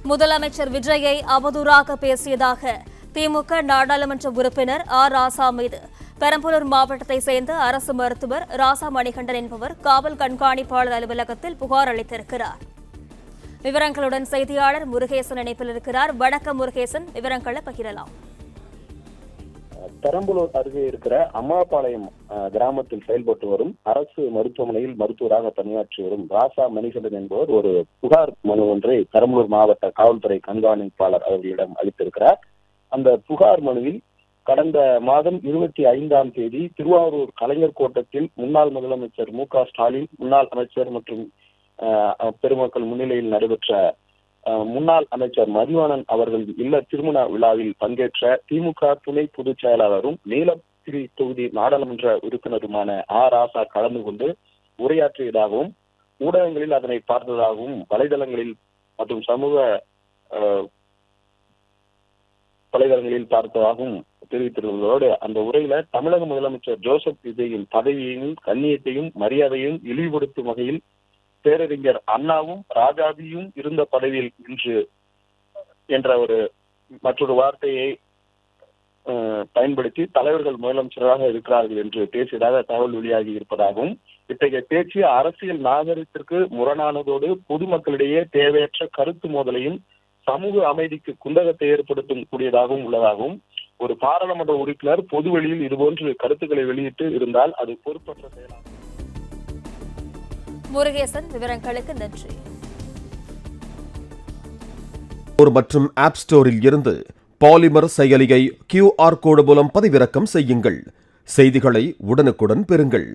முதலமைச்சர் விஜயை அவதூறாக பேசியதாக திமுக நாடாளுமன்ற உறுப்பினர் ராசா மீது பெரம்பலூர் மாவட்டத்தை சேர்ந்த அரசு மருத்துவர் ராசா மணிகண்டன் என்பவர் காவல் கண்காணிப்பாளர் அலுவலகத்தில் புகார் அளித்திருக்கிறார். விவரங்களுடன் செய்தியாளர் முருகேசன் இணைப்பில் இருக்கிறார். வணக்கம் முருகேசன், விவரங்களை பகிரலாம். பெரம்பலூர் அருகே இருக்கிற அம்மாபாளையம் கிராமத்தில் செயல்பட்டு வரும் அரசு மருத்துவமனையில் மருத்துவராக பணியாற்றி வரும் ராசா மணிகண்டன் என்பவர் ஒரு புகார் மனு ஒன்றை பெரம்பலூர் மாவட்ட காவல்துறை கண்காணிப்பாளர் அவர்களிடம் அளித்திருக்கிறார். அந்த புகார் மனுவில் கடந்த மாதம் 25ஆம் தேதி திருவாரூர் கலைஞர் கோட்டத்தில் முன்னாள் முதலமைச்சர் மு.க.ஸ்டாலின், முன்னாள் அமைச்சர் மற்றும் பெருமக்கள் முன்னிலையில் நடைபெற்ற முன்னாள் அமைச்சர் மதிவாணன் அவர்களின் இல்ல திருமண விழாவில் பங்கேற்ற திமுக துணை பொதுச் செயலாளரும் நீலகிரி தொகுதி நாடாளுமன்ற உறுப்பினருமான ராசா கலந்து கொண்டு உரையாற்றியதாகவும் ஊடகங்களில் அதனை பார்த்ததாகவும் வலைதளங்களில் மற்றும் சமூக வலைதளங்களில் பார்த்ததாகவும் தெரிவித்திருந்ததோடு அந்த உரையில தமிழக முதலமைச்சர் ஜோசப் விஜயின் பதவியையும் கண்ணியத்தையும் மரியாதையும் இழிவுபடுத்தும் வகையில் பேரறிஞர் அண்ணாவும் ராஜாஜியும் இருந்த பதவியில் இன்று என்ற மற்றொரு வார்த்தையை பயன்படுத்தி தலைவர்கள் முதலமைச்சராக இருக்கிறார்கள் என்று பேசியதாக தகவல் வெளியாகி இருப்பதாகவும், இத்தகைய பேச்சு அரசியல் நாகரிகத்திற்கு முரணானதோடு பொதுமக்களிடையே தேவையற்ற கருத்து மோதலையும் சமூக அமைதிக்கு குந்தகத்தை ஏற்படுத்தும் கூடியதாகவும் உள்ளதாகவும், ஒரு பாராளுமன்ற உறுப்பினர் பொதுவெளியில் இதுபோன்று கருத்துக்களை வெளியிட்டு இருந்தால் அது பொறுப்பற்ற செயலாகும். முருகேசன், விவரங்களுக்கு நன்றி. மற்றும் ஆப் ஸ்டோரில் இருந்து பாலிமர் செயலியை QR கோடு மூலம் பதிவிறக்கம் செய்யுங்கள். செய்திகளை உடனுக்குடன் பெறுங்கள்.